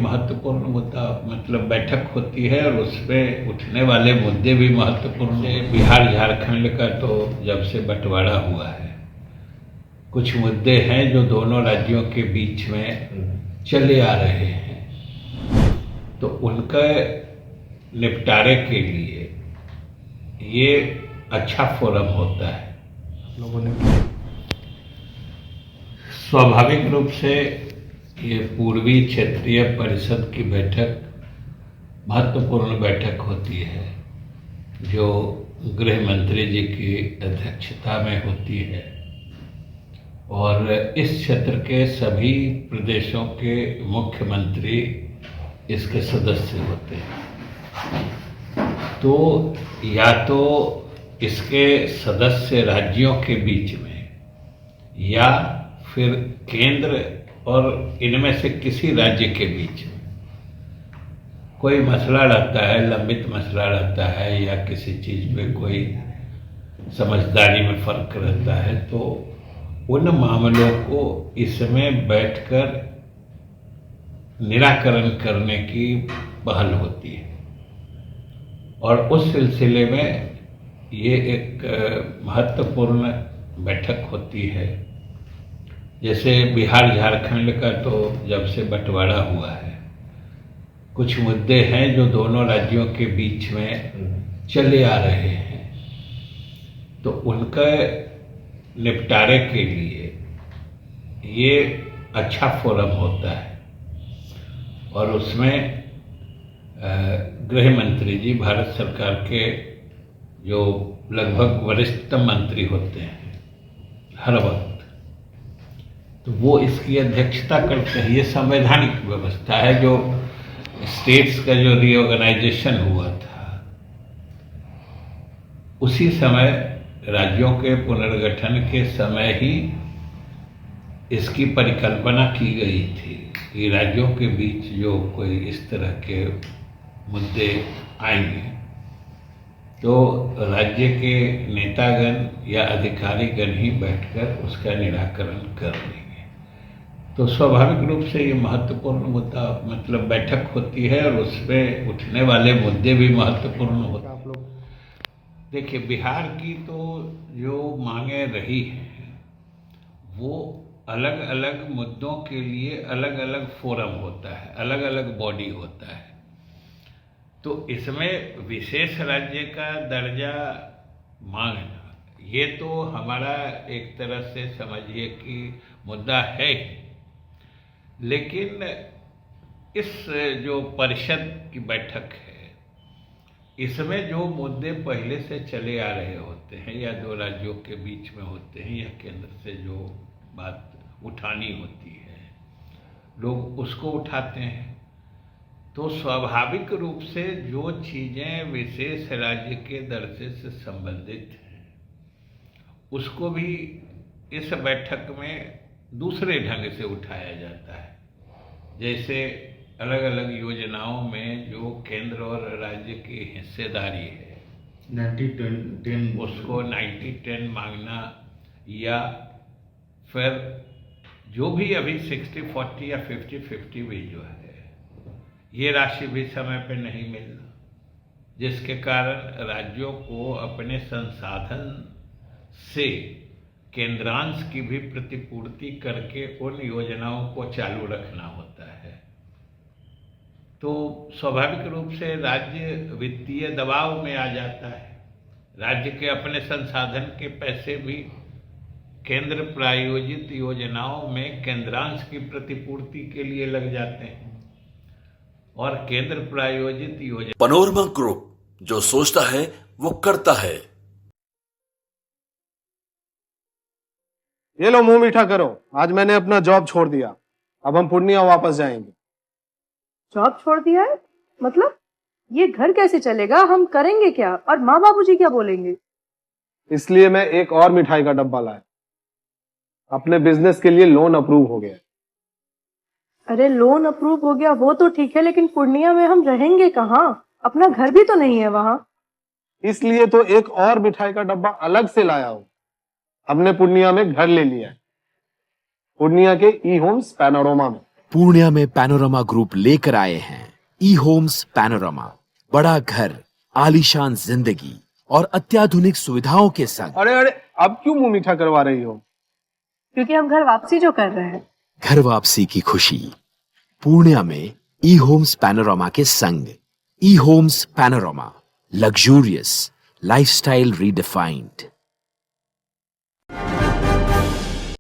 महत्वपूर्ण मुद्दा मतलब बैठक होती है और उसमें उठने वाले मुद्दे भी महत्वपूर्ण हैं। बिहार झारखंड का तो जब से बंटवारा हुआ है, कुछ मुद्दे हैं जो दोनों राज्यों के बीच में चले आ रहे हैं, तो उनका निपटारे के लिए ये अच्छा फोरम होता है। लोगों ने स्वाभाविक रूप से ये पूर्वी क्षेत्रीय परिषद की बैठक महत्वपूर्ण बैठक होती है, जो गृह मंत्री जी की अध्यक्षता में होती है और इस क्षेत्र के सभी प्रदेशों के मुख्यमंत्री इसके सदस्य होते हैं। तो या तो इसके सदस्य राज्यों के बीच में या फिर केंद्र और इनमें से किसी राज्य के बीच में कोई मसला रहता है, लंबित मसला रहता है या किसी चीज़ पे कोई समझदारी में फर्क रहता है, तो उन मामलों को इसमें बैठकर निराकरण करने की पहल होती है और उस सिलसिले में ये एक महत्वपूर्ण बैठक होती है। जैसे बिहार झारखंड का तो जब से बंटवारा हुआ है, कुछ मुद्दे हैं जो दोनों राज्यों के बीच में चले आ रहे हैं, तो उनका निपटारे के लिए ये अच्छा फोरम होता है और उसमें गृह मंत्री जी भारत सरकार के जो लगभग वरिष्ठतम मंत्री होते हैं हर वक्त, तो वो इसकी अध्यक्षता करते हैं। ये संवैधानिक व्यवस्था है। जो स्टेट्स का जो रीऑर्गेनाइजेशन हुआ था, उसी समय राज्यों के पुनर्गठन के समय ही इसकी परिकल्पना की गई थी कि राज्यों के बीच जो कोई इस तरह के मुद्दे आएंगे तो राज्य के नेतागण या अधिकारीगण ही बैठकर उसका निराकरण कर लेंगे। तो स्वाभाविक रूप से ये महत्वपूर्ण मुद्दा मतलब बैठक होती है और उसमें उठने वाले मुद्दे भी महत्वपूर्ण होते हैं। आप लोग देखिए, बिहार की तो जो मांगे रही हैं वो अलग अलग मुद्दों के लिए अलग अलग फोरम होता है, अलग अलग बॉडी होता है। तो इसमें विशेष राज्य का दर्जा मांगना ये तो हमारा एक तरह से समझिए कि मुद्दा है ही, लेकिन इस जो परिषद की बैठक है, इसमें जो मुद्दे पहले से चले आ रहे होते हैं या दो राज्यों के बीच में होते हैं या केंद्र से जो बात उठानी होती है, लोग उसको उठाते हैं। तो स्वाभाविक रूप से जो चीज़ें विशेष राज्य के दर्जे से संबंधित हैं, उसको भी इस बैठक में दूसरे ढंग से उठाया जाता है। जैसे अलग अलग योजनाओं में जो केंद्र और राज्य की हिस्सेदारी है 90-10 उसको 90-10 मांगना, या फिर जो भी अभी 60-40 या 50-50 भी जो है, ये राशि भी समय पे नहीं मिलना, जिसके कारण राज्यों को अपने संसाधन से केंद्रांश की भी प्रतिपूर्ति करके उन योजनाओं को चालू रखना होता है। तो स्वाभाविक रूप से राज्य वित्तीय दबाव में आ जाता है। राज्य के अपने संसाधन के पैसे भी केंद्र प्रायोजित योजनाओं में केंद्रांश की प्रतिपूर्ति के लिए लग जाते हैं और केंद्र प्रायोजित योजना पनोरमा ग्रुप, जो सोचता है वो करता है। ये लो, मुंह मीठा करो। आज मैंने अपना जॉब छोड़ दिया, अब हम पूर्णिया वापस जाएंगे। जॉब छोड़ दिया है? मतलब ये घर कैसे चलेगा? हम करेंगे क्या? और माँ बाबूजी क्या बोलेंगे? इसलिए मैं एक और मिठाई का डब्बा लाया। अपने बिजनेस के लिए लोन अप्रूव हो गया। अरे लोन अप्रूव हो गया वो तो ठीक है, लेकिन पूर्णिया में हम रहेंगे कहाँ? अपना घर भी तो नहीं है वहाँ। इसलिए तो एक और मिठाई का डब्बा अलग से लाया हूँ। हमने पूर्णिया में घर ले लिया है, पूर्णिया के ई होम्स पैनोरमा में। पूर्णिया में पैनोरमा ग्रुप लेकर आए हैं ई होम्स पैनोरमा। बड़ा घर, आलीशान जिंदगी और अत्याधुनिक सुविधाओं के संग। अरे अरे, अब क्यों मुंह मीठा करवा रही हो? क्योंकि हम घर वापसी जो कर रहे हैं। घर वापसी की खुशी पूर्णिया में ई होम्स पैनोरमा के संग। ई homes panorama, luxurious lifestyle redefined.